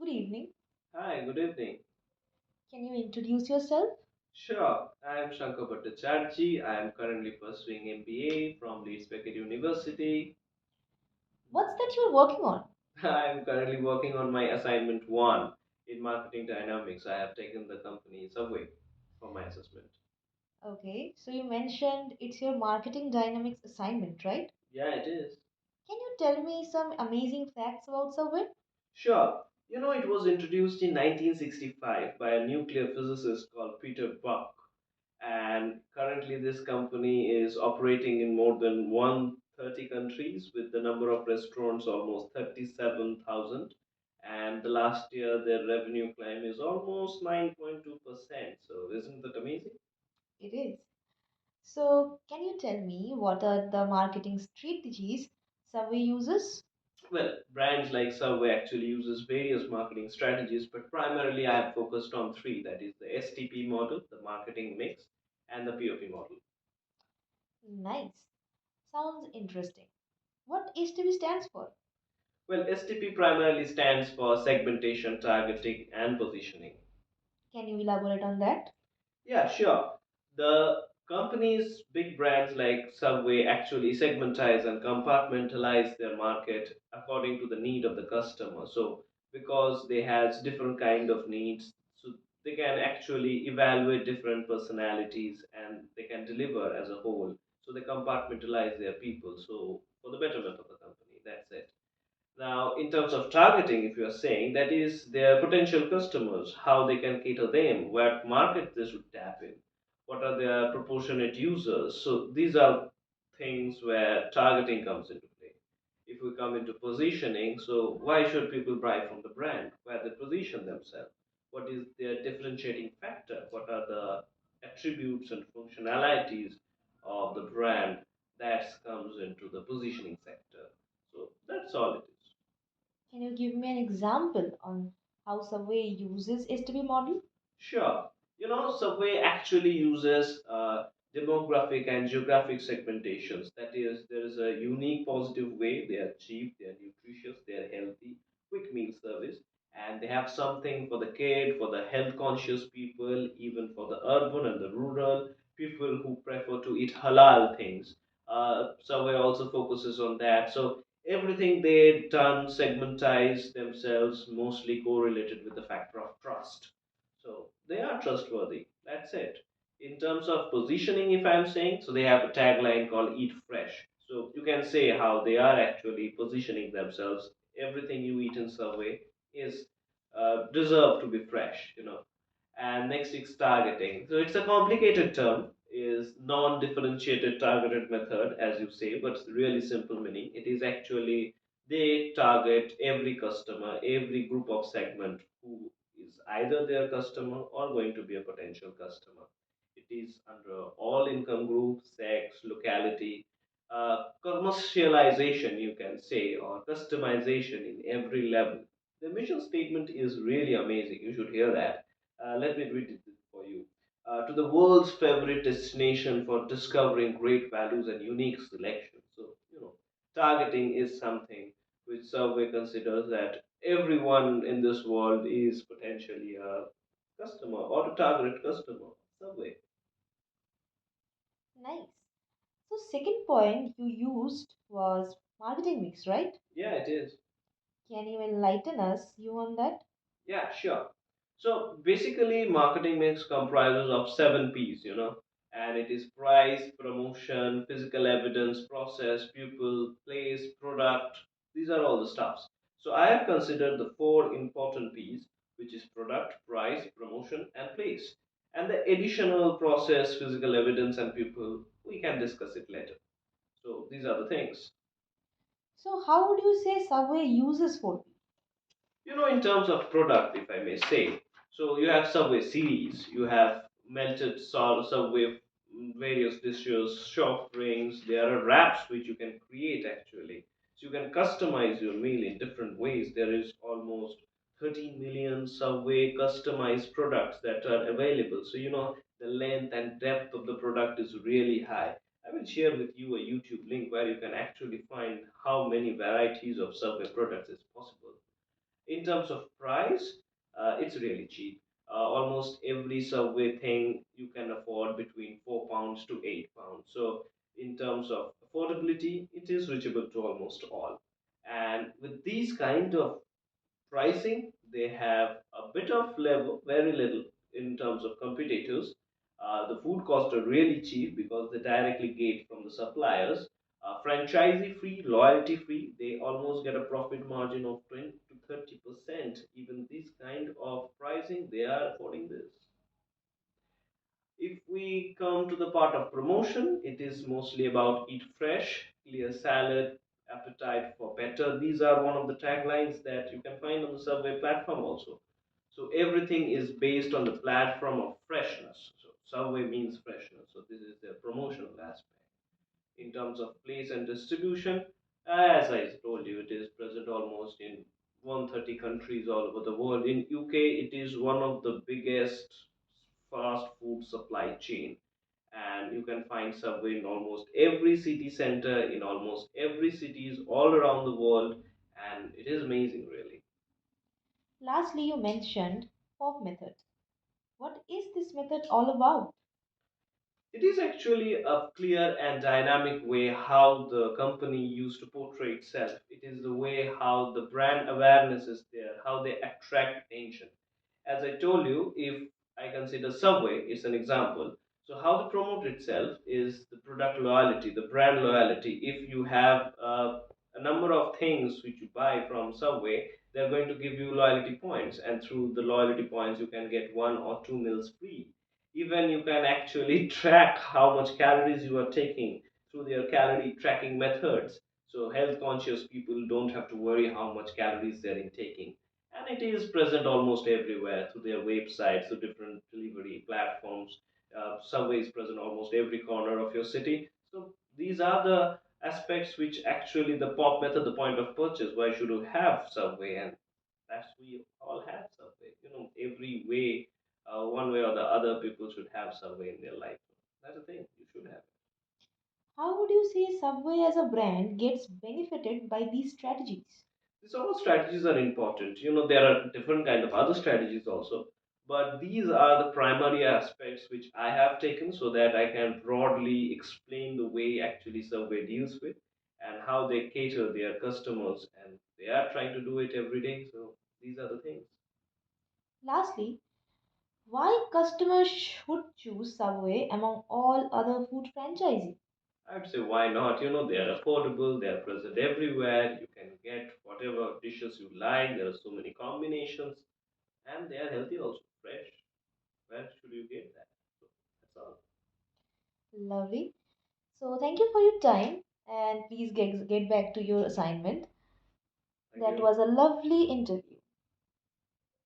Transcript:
evening. Hi, good evening. Can you introduce yourself? Sure, I am Shankar Bhattacharjee. I am currently pursuing MBA from Leeds Beckett University. What's that you're working on? I am currently working on my assignment one in marketing dynamics. I have taken the company Subway for my assessment. Okay, so you mentioned it's your marketing dynamics assignment, right? Yeah, it is. Can you tell me some amazing facts about Subway? Sure. It was introduced in 1965 by a nuclear physicist called Peter Buck. And currently, this company is operating in more than 130 countries with the number of restaurants almost 37,000. And the last year, their revenue climb is almost 9.2%. So, isn't that amazing? It is. So, can you tell me what are the marketing strategies Subway uses? Well, brands like Subway actually uses various marketing strategies, but primarily I have focused on three. That is the STP model, the marketing mix, and the POP model. Nice. Sounds interesting. What STB stands for? Well, STP primarily stands for segmentation, targeting, and positioning. Can you elaborate on that? Yeah, sure. The companies, big brands like Subway actually segmentize and compartmentalize their market according to the need of the customer. So because they has different kind of needs, so they can actually evaluate different personalities and they can deliver as a whole. So they compartmentalize their people. So for the betterment of the company, that's it. Now, in terms of targeting, if you are saying that is their potential customers, how they can cater them, what market they should tap in, what are their proportionate users. So these are things where targeting comes into play. If we come into positioning, so why should people buy from the brand? Where they position themselves? What is their differentiating factor? What are the attributes and functionalities of the brand that comes into the positioning sector? So that's all it is. Can you give me an example on how Subway uses STB model? Sure. Subway actually uses demographic and geographic segmentations. That is, there is a unique positive way. They are cheap, they are nutritious, they are healthy, quick meal service, and they have something for the kid, for the health conscious people, even for the urban and the rural people who prefer to eat halal things. Subway also focuses on that. So everything they've done segmentize themselves mostly correlated with the factor of trust, so they are trustworthy. That's it. In terms of positioning, if I'm saying, so they have a tagline called Eat Fresh. So you can say how they are actually positioning themselves. Everything you eat in Subway is deserved to be fresh. And next is targeting. So it's a complicated term, is non-differentiated targeted method, as you say, but it's really simple meaning. It is actually they target every customer, every group of segment who is either their customer or going to be a potential customer. It is under all income groups, sex, locality, commercialization, you can say, or customization in every level. The mission statement is really amazing. You should hear that. Let me read it for you. To the world's favorite destination for discovering great values and unique selection. So, targeting is something which Subway considers that everyone in this world is potentially a customer or a target customer of Subway. Nice. So, second point you used was marketing mix, right? Yeah, it is. Can you enlighten us you on that? Yeah, sure. So basically, marketing mix comprises of seven P's, and it is price, promotion, physical evidence, process, people, place, product. These are all the stuffs. So I have considered the four important P's, which is product, price, promotion, and place. And the additional process, physical evidence, and people, we can discuss it later. So these are the things. So, how would you say Subway uses 4P? In terms of product, if I may say, so you have Subway series, you have melted salt, Subway various dishes, soft drinks. There are wraps which you can create actually. So you can customize your meal in different ways. There is almost 13 million Subway customized products that are available. So the length and depth of the product is really high. I will share with you a YouTube link where you can actually find how many varieties of Subway products is possible. In terms of price, it's really cheap. Almost every Subway thing you can afford between £4 to £8. So, in terms of affordability, it is reachable to almost all. And with these kind of pricing, they have a bit of level, very little in terms of competitors. The food costs are really cheap because they directly get from the suppliers. Franchisee free, loyalty free, they almost get a profit margin of 20 to 30%. Even this kind of pricing, they are affording this. If we come to the part of promotion, it is mostly about eat fresh, clear salad, appetite for better. These are one of the taglines that you can find on the Subway platform also. So everything is based on the platform of freshness. So Subway means freshness. So this is their promotional aspect. In terms of place and distribution, as I told you, it is present almost in 130 countries all over the world. In UK, it is one of the biggest fast food supply chain, and you can find Subway in almost every city center, in almost every cities all around the world, and it is amazing, really. Lastly, you mentioned pop method. What is this method all about? It is actually a clear and dynamic way how the company used to portray itself. It is the way how the brand awareness is there, how they attract attention. As I told you, if I consider Subway is an example, so how they promote itself is the product loyalty, the brand loyalty. If you have a number of things which you buy from Subway, they're going to give you loyalty points, and through the loyalty points, you can get 1 or 2 meals free. Even you can actually track how much calories you are taking through their calorie tracking methods. So health conscious people don't have to worry how much calories they're intaking. And it is present almost everywhere through their websites, through different delivery platforms. Subway is present almost every corner of your city. So these are the aspects which actually the pop method, the point of purchase. Why should you have Subway? And that's we all have Subway. Every way, one way or the other, people should have Subway in their life. That's the thing. You should have. How would you say Subway as a brand gets benefited by these strategies? These all strategies are important. There are different kind of other strategies also, but these are the primary aspects which I have taken so that I can broadly explain the way actually Subway deals with and how they cater their customers, and they are trying to do it every day. So these are the things. Lastly, why customers should choose Subway among all other food franchises? I'd say why not? They are affordable, they are present everywhere. You can get whatever dishes you like. There are so many combinations, and they are healthy also, fresh. Where should you get that? So that's all. Lovely. So thank you for your time and please get back to your assignment. Thank That you. was a lovely interview.